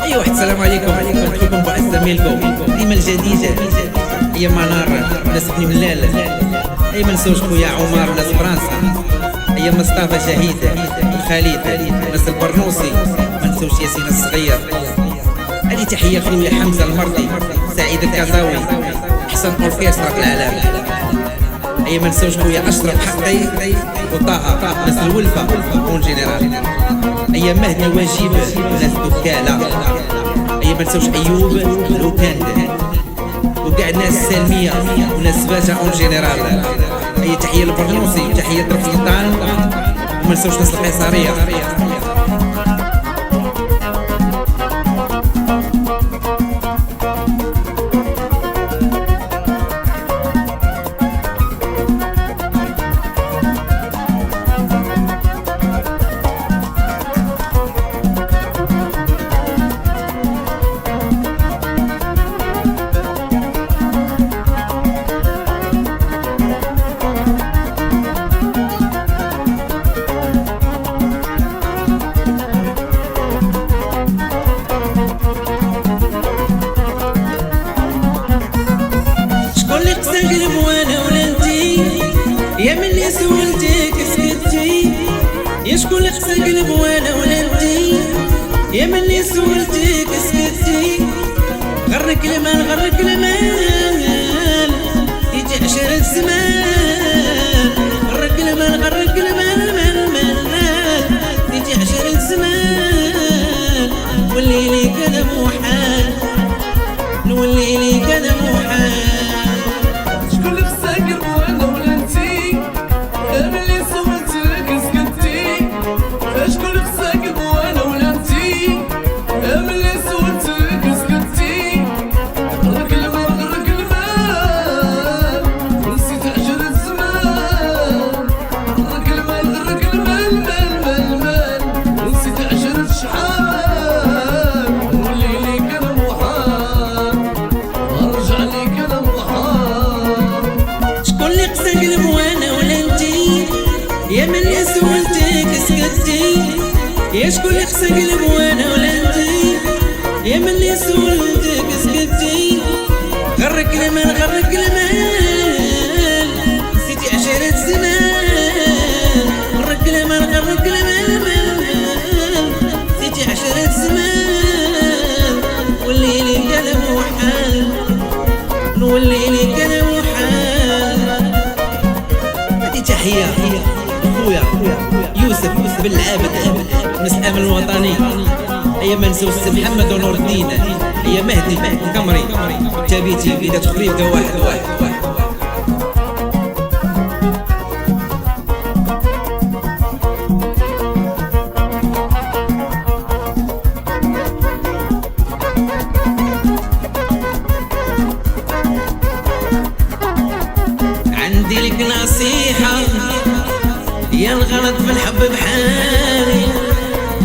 ايوا السلام عليكم. مرحبا بأساميلكم ديما الجديدة. هي منار ناس بني ملال. اي ما نساوش خويا عمر ناس فرنسا. هي مصطفى شهيد خالد ناس البرنوسي. ما نساوش ياسين الصغير. هذه تحية خويا حمزة المرضي سعيد الكازاوي حسن اوركسترا في العالم. اي ما نساوش خويا اشرف حقي وطه ناس الولفة اون جينيرال. اي مهدي واجيب ناس دكالة. اي ما نساوش ايوب لوكاند وكاع الناس السلمية وناس فاجا اون جينيرال. اي تحية للبرنوسي تحية للسلطان وما نساوش ناس القيصرية. قلب وانا ولدتي يا مني سولتك سكتي. يا شكون خسر قلب وانا ولدتي يا مني سولتك سكتي. غرك المال غرك المال يجي عشر الزمان. غرك المال غرك المال مال مال يجي عشر الزمان. نولي ليك انا محال نولي ليك انا محال. قلب وانا ولنتي يا من سولتك سكتي. يا شكون اللي خسر قلب وانا ولنتي يا من سولتك سكتي. غرك المال غرك المال نسيتي عشرة زمان. غرك المال غرك المال نسيتي عشرة زمان. نولي لك انا محال نولي لك انا محال. تحية خويا يوسف بن العابد مسلم الوطني. ايا ما نساو السي محمد ونور الدين. ايا مهدي كمري تابيتي اذا تخريبكا واحد واحد. عندي لك نصيحة يا الغلط في الحب بحالي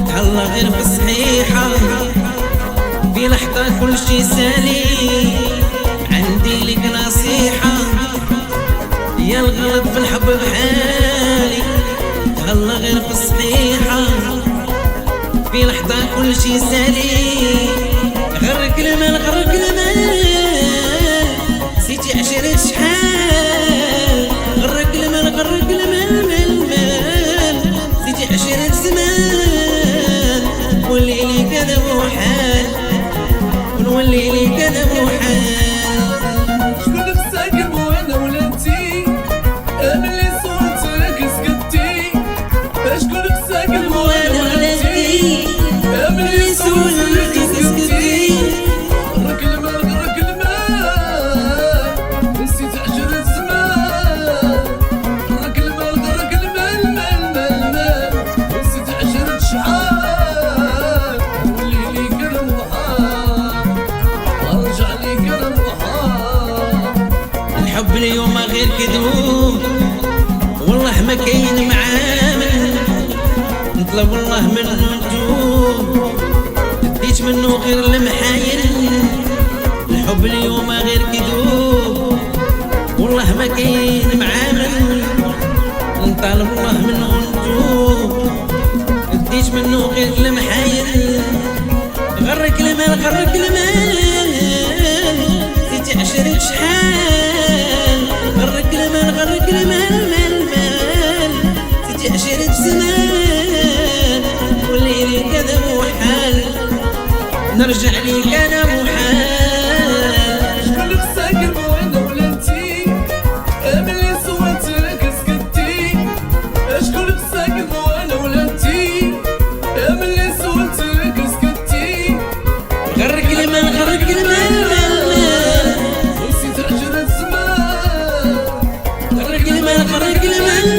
تهلا غير في الصحيحة في لحظة كل شي سالي. عندي لك نصيحة يا الغلط في الحب بحالي تهلا غير في الصحيحة في لحظة كل شي سالي. غرك المال غرك المال نسيتي عشرة شحال. غرك المال غرك المال مال مال نسيتي عشرة زمان. نولي ليك انا محال ونولي ليك انا محال. شكون خساك وانا ولدتي انا اللي صورتك سكتي. شكون خساك وانا ولدتي انا اللي صورتك سكتي. غرك المال غرك المال نسيت عشرة زمان. غرك المال غرك المال مال مال مال نسيت عشرة شحال. نولي ليك انا محال وارجع ليك انا محال. الحب اليوم غير كذوب والله ما كاين معامل. نطلب والله منه نجوم ديت منه غير المحايل. الحب اليوم غير كذوب والله ما كاين معامل. نطالب الله منه نجوم ديت منه غير المحايل. غرك المال غرك المال زيد عشرة شحال غرك المال غرك المال مال مال زيد عشرة زمان والليل كذا محال نرجع ليك انا محال شكون بساكن وانا ولا انتي ملي صورتك سكتي شكون بساكن وانا ولا انتي ملي صورتك سكتي غرك المال غرك المال ونسيت عجرة الزمان غرك المال غرك المال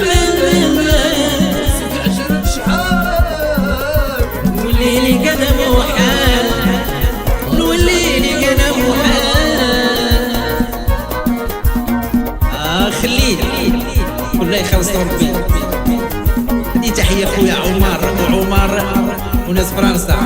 نسيت عجرة شحال والليل كان محال والليل كان محال خليل والله يخلص ربي هذه تحية خويا عمر وناس فرنسا